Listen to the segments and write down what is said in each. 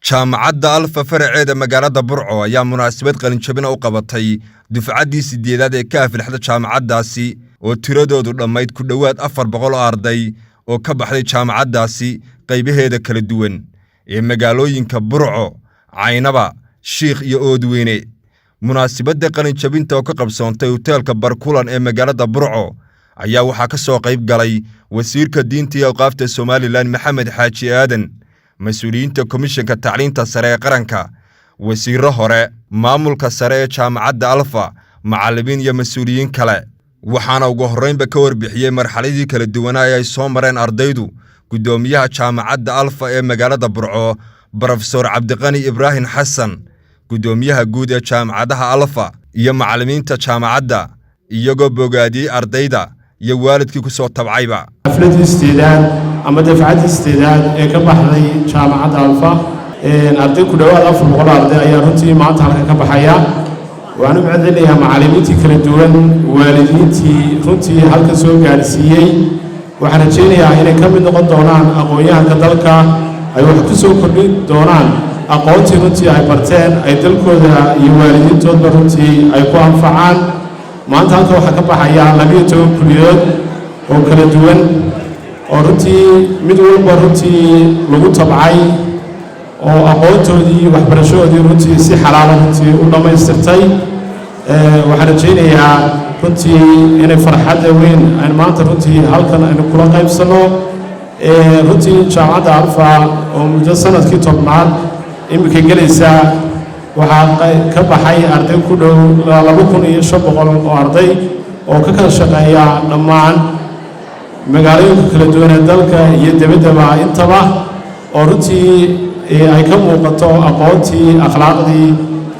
jaamacadda Alfa faraceeda magaalada Burco ayaa munaasabad qalin jabin u qabatay dufcadii 8aad ee ka aflaxda jaamacaddaasi oo tiradoodu dhammayd ku dhawaad 400 arday oo ka baxday jaamacaddaasi qaybaheeda kala duwan ee magaalooyinka Burco, Caynaba, Sheekh iyo Oodweyne. munaasabadda qalin jabinta oo ka qabsoontay hoteelka Barkulan ee magaalada Burco ayaa waxaa ka soo qayb galay wasiirka diinta iyo awqaafta Soomaaliland Maxamed Xaaji Aadan, mas'uuliyiinta komishanka tacliinta sare ee qaranka, wasiirro hore, maamulka sare ee jaamacadda Alfa, macallimiin iyo mas'uuliyiin kale. waxaana ugu horreynba ka warbixiyay marxaladii kala duwanaa ay soo mareen ardaydu gudoomiyaha jaamacadda Alfa ee magaalada Burco, Professor Cabdiqani Ibrahim Xasan, gudoomiyaha guud ee jaamacadaha Alfa iyo macallimiinta jaamacadda, iyagoo bogaadiyay ardayda iyo waalidkii ku soo tabcayba. xafladii 8aad ama dafcadii 8aad ee ka baxday jaamacadda Alfa arday ku dhawaad 400 arday ayaa runtii maanta halka ka baxaya. waanu macdanayaa macallimiintii kala duwan, waalidiintii runtii halka soo gaarsiiyay. waxaan rajaynayaa inay ka mid noqon doonaan aqoonyahanka dalka, ay wax ku soo kordhin doonaan aqoontii runtii ay barteen, ay dalkooda iyo waalidiintoodba runtii ay ku anfacaan. maanta halka waxaa ka baxaya 12 kuliyood oo kala duwan oo runtii mid walba runtii lagu tabcay oo aqoontoodii waxbarashadoodii runtii si xalaal runtii u dhamaystirtay. waxaan rajaynayaa runtii inay farxad weyn aan maanta runtii halkan aynu kula qaybsano. runtii jaamacadda Alfa oo muddo sanadkii 10aad imika gelaysa waxaa ka baxay arday ku dhow 2500 oo arday oo ka kala shaqeeya dhammaan magaalooyinka kala duwan ee dalka iyo dibadda intaba, oo runtii ay ka muuqato aqoontii, akhlaaqdii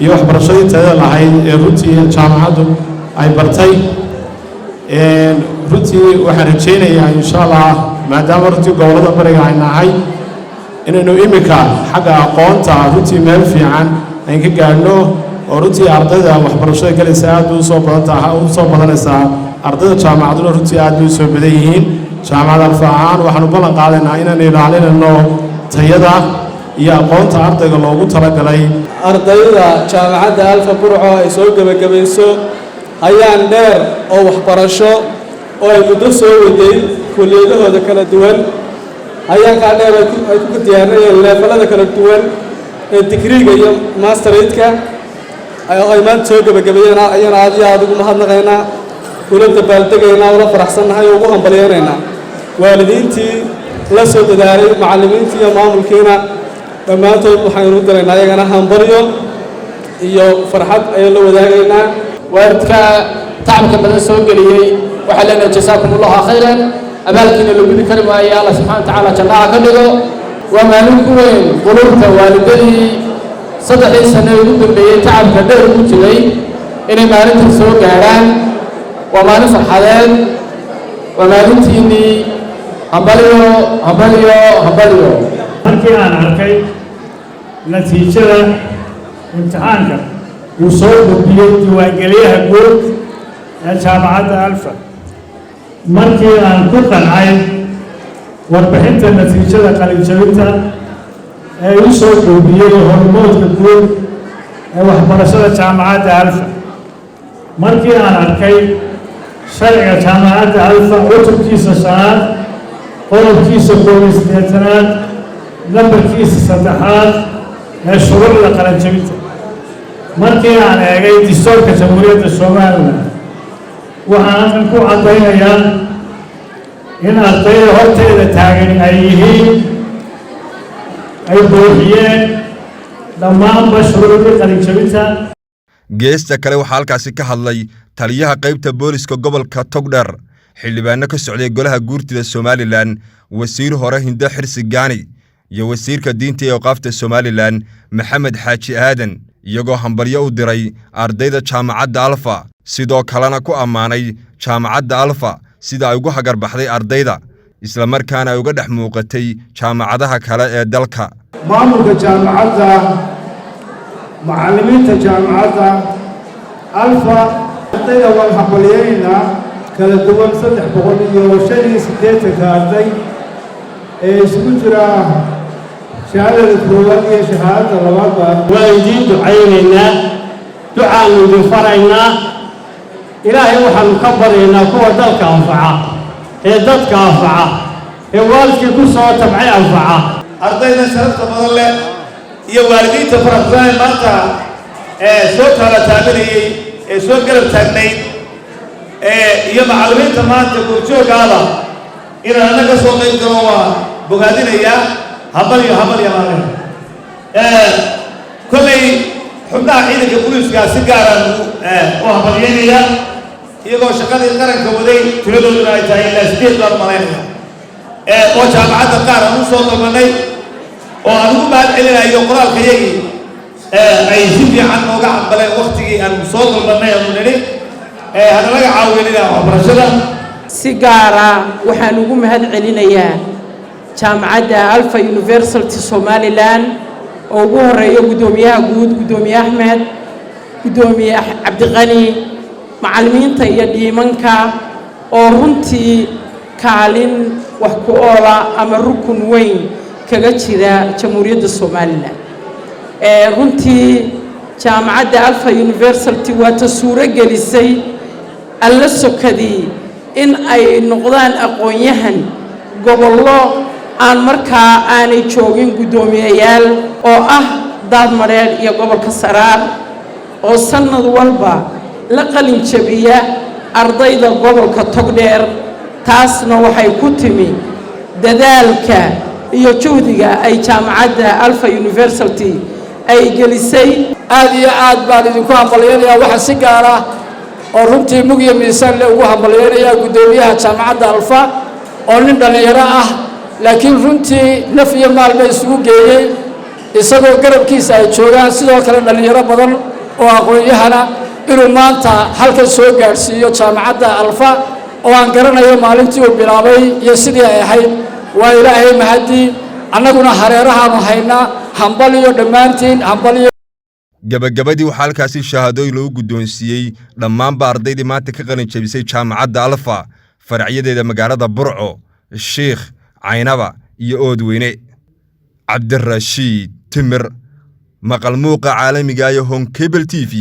iyo waxbarashadii tayada lahayd ee runtii jaamacaddu ay bartay. runtii waxaan rajaynayaa insha Allah maadaama runtii gobolada bariga ay nahay inaynu imika xagga aqoonta runtii meel fiican ay ka gaadhno, oo runtii ardayda waxbarashada galaysa aad u soo badanaysa ardayda jaamacadduna runtii aad u soo badan yihiin. jaamacadda Alfa ahaan waxaanu ballan qaadaynaa inaan ilaalinayno tayada iyo aqoonta ardayga loogu talagalay. ardayda jaamacadda Alfa Burco ay soo gabagabayso ayaan dheer oo waxbarasho oo ay muddo soo waday kulliyadahooda kala duwan, ayaan ka dheer ay ku diyaariyeen levelada kala duwan ee digriga iyo masteradka ay maanta soo gabagabayeen. ayaan aad iyo aad ugu mahadnaqaynaa, kula dabaaldegaynaa, wala faraxsannahay oo ugu hambalyeynayna waalidiintii la soo dadaalay, macallimiintii iyo maamulkiina dhammaantood waxaynu u diraynaa ayagana hambalyo iyo farxad ayaan la wadaagaynaa. waalidka tacabka badan soo geliyay waxaa leenahay jasaakumullahu khayran, abaalkiina la gudi kari maayo Allah subxaanahu wa tacaala jannaha ka dhigo. waa maalin ku weyn qulubta waalidadii 3 sano ugu dambeeyay tacabka dheer ugu jiray inay maalintan soo gaaraan. waa maalin farxadeed, waa maalintiinii hambalyo hambalyo hambalyo. markii aan arkay natiijada imtixaanka uu soo gudbiyey diiwaangeliyaha guud ee jaamacadda Alfa, markii aan ku qancay warbixinta natiijada qalin jabinta ee uu soo gudbiyey hormoodka guud ee waxbarashada jaamacadda Alfa, markii aan arkay sharciga jaamacadda Alfa cutubkiisa 5aad qodobkiisa 8aad lambarkiisa 3aad ee shuruucda qalin jabinta, markii aan eegay dastuurka jamhuuriyadda Soomaaliland, waxaan ku caddaynayaa in ardayda horteeda taagan ay yihiin ay buuxiyeen dhammaanba shuruucdii qalin jabinta. geesta kale waxaa halkaasi ka hadlay taliyaha qaybta booliska gobolka Togdheer, xildhibaano ka socday golaha guurtida Soomaaliland, wasiir hore Hindo Xirsi Gaani iyo wasiirka diinta iyo awqaafta Soomaaliland Maxamed Xaaji Aadan, iyagoo hambalyo u diray ardayda jaamacadda Alfa, sidoo kalena ku ammaanay jaamacadda Alfa sida ay ugu hagar baxday ardayda, isla markaana ay uga dhex muuqatay jaamacadaha kale ee dalka. maamulka jaamacadda, macallimiinta jaamacadda Alfa, ardayda waan hambalyeynaa kala duwan 385 arday ee isugu jira شهادة الكروات هي شهادة لبعضها والدين دعينا دعاء من فرعنا إلهي وحن كبرنا قوة ذلك أنفعه هي ذلك أنفعه هي والدك كل صوت تبعي أنفعه أرضينا شرفت مضلة هي والدين تفرق زي ما أنت صوت على تعملي صوت قلب تغنين هي معلومين تمام تقول شو قاله إذا أنا كسوق يقولوا بقادين إياه هبل يا مالك كل حبنا عيدك بوليس قال سجارة وهبلين إياه يقول شغال القرن كودي تريدون أن تعيش سديد دار ملاك وجامعة القرن وصوت المني وأنا بعد إلى يقرأ الخيري أي زبي عن موقع بلا وقتي أن صوت المني منني هذا لا يعاوننا وبرشلة سيجارة وحنقوم هاد علينا جامعة ألفا يونيفرسيتي سوماليلاند وجوه رئيس قدوميها قدومي أحمد قدومي عبد الغني معلمين تيجي منكا أورنتي كالين وحكولا أما ركن وين كجتشيدا جمهورية الصوماليلاند رنتي جامعة ألفا يونيفرسيتي وتسورة جلسي اللسكدي إن أي نقدان أقويهن قبل aan markaa aanay joogin guddoomiyayaal oo daad mareer iyo gobolka Saraar oo sanad walba la qalin jabiya ardayda gobolka Togdheer taasna waxay ku timi dadaalka iyo juhdiga ay jaamacadda Alpha University ay gelisay aad iyo aad baan idinku hambalyeynaya waxa si gaar ah oo runtii mug iyo miisaan leh ugu hambalyeynaya guddoomiyaha jaamacadda Alpha oo nin dhalinyaro ah laakiin runtii naf iyo maal bay isugu geeyay isagoo garabkiisa ay joogaan sidoo kale dhalinyaro badan oo aqoon-yahana inuu maanta halkan soo gaarsiiyo jaamacadda Alpha oo aan garanayo maalintii uu bilaabay iyo sidii ay ahayd waa ilaahay mahadi annaguna hareerahaanu haynaa hambal iyo dhammaantiin hambal iyo gabagabadii waxaa halkaasi shahaadooyin loogu guddoonsiiyey dhammaanba ardaydii maanta ka qalin jabisay jaamacadda Alpha faracyadeeda magaalada Burco Sheekh Caynaba iyo Oodweyne Cabdirashiid Timir maqal muuqa caalamiga ah ee Home Cable TV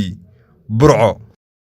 Burco.